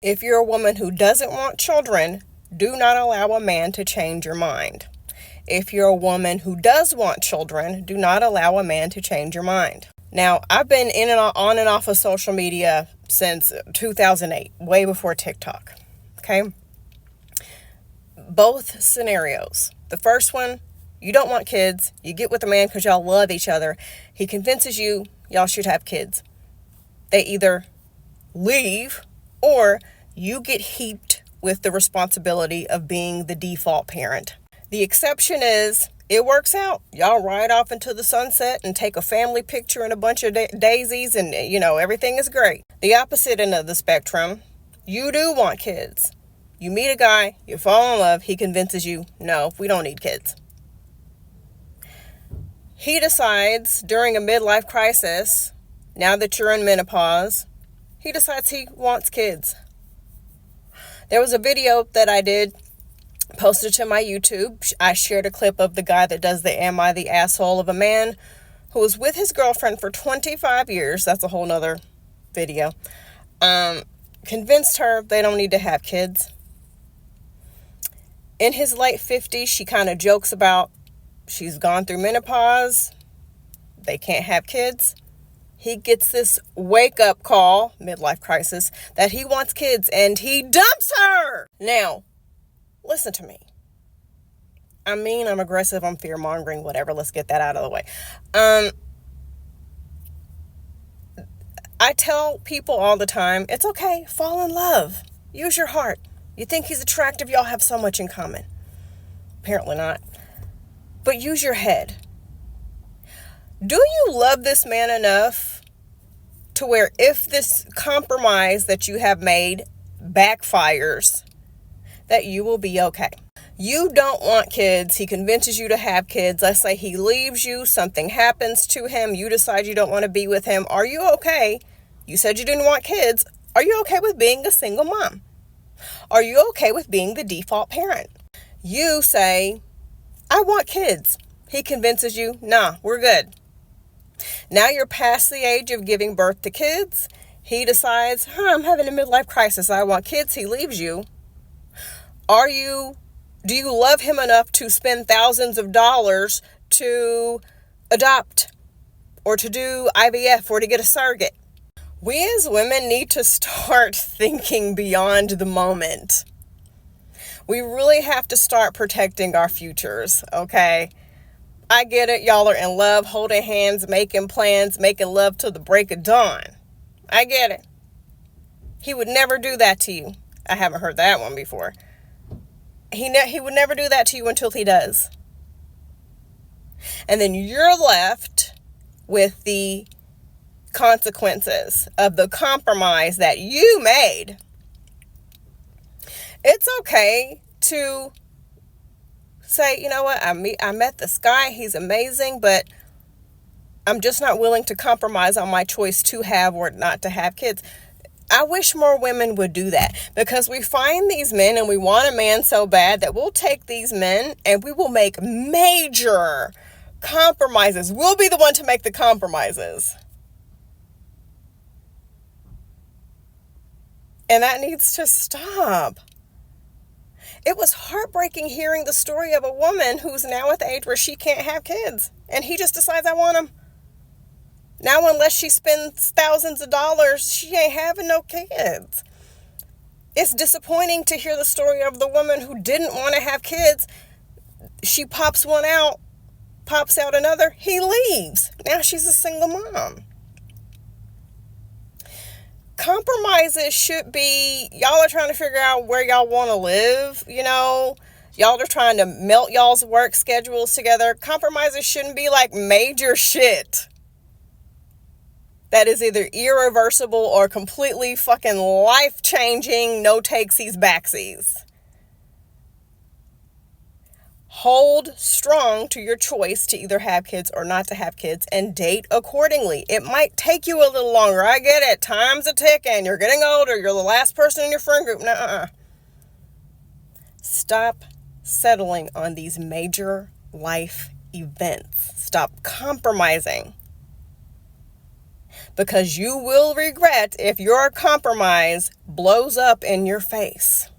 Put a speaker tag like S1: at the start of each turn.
S1: If you're a woman who doesn't want children, do not allow a man to change your mind. If you're a woman who does want children, do not allow a man to change your mind. Now, I've been in and on and off of social media since 2008, way before TikTok. Okay? Both scenarios. The first one, you don't want kids. You get with a man because y'all love each other. He convinces you y'all should have kids. They either leave or you get heaped with the responsibility of being the default parent. The exception is it works out. Y'all ride off into the sunset and take a family picture and a bunch of daisies and, everything is great. The opposite end of the spectrum, you do want kids. You meet a guy, you fall in love, he convinces you, no, we don't need kids. He decides during a midlife crisis, now that you're in menopause, he decides he wants kids. There was a video that I did, posted to my YouTube. I shared a clip of the guy that does the Am I the Asshole of a Man, who was with his girlfriend for 25 years. That's a whole nother video. Convinced her they don't need to have kids. In his late 50s, she kind of jokes about she's gone through menopause. They can't have kids. He gets this wake-up call, midlife crisis, that he wants kids, and he dumps her. Now, listen to me. I'm mean, I'm aggressive, I'm fear-mongering, whatever. Let's get that out of the way. I tell people all the time, it's okay, fall in love. Use your heart. You think he's attractive, y'all have so much in common. Apparently not. But use your head. Do you love this man enough to where if this compromise that you have made backfires, that you will be okay? You don't want kids. He convinces you to have kids. Let's say he leaves you. Something happens to him. You decide you don't want to be with him. Are you okay? You said you didn't want kids. Are you okay with being a single mom? Are you okay with being the default parent? You say, I want kids. He convinces you, nah, we're good. Now you're past the age of giving birth to kids. He decides, I'm having a midlife crisis. I want kids. He leaves you. Do you love him enough to spend thousands of dollars to adopt or to do IVF or to get a surrogate? We as women need to start thinking beyond the moment. We really have to start protecting our futures, okay? I get it. Y'all are in love, holding hands, making plans, making love till the break of dawn. I get it. He would never do that to you. I haven't heard that one before. He would never do that to you until he does. And then you're left with the consequences of the compromise that you made. It's okay to say, you know what, I met this guy, he's amazing, but I'm just not willing to compromise on my choice to have or not to have kids. I wish more women would do that, because we find these men and we want a man so bad that we'll take these men and we will make major compromises. We'll be the one to make the compromises. And that needs to stop. It was heartbreaking hearing the story of a woman who's now at the age where she can't have kids. And he just decides, I want them. Now, unless she spends thousands of dollars, she ain't having no kids. It's disappointing to hear the story of the woman who didn't want to have kids. She pops one out, pops out another, he leaves. Now she's a single mom. Compromises should be, y'all are trying to figure out where y'all want to live, y'all are trying to melt y'all's work schedules together. Compromises shouldn't be like major shit that is either irreversible or completely fucking life-changing, no takesies, backsies. Hold strong to your choice to either have kids or not to have kids, and date accordingly. It might take you a little longer. I get it. Time's a ticking. You're getting older. You're the last person in your friend group. Nuh-uh. Stop settling on these major life events. Stop compromising. because you will regret if your compromise blows up in your face.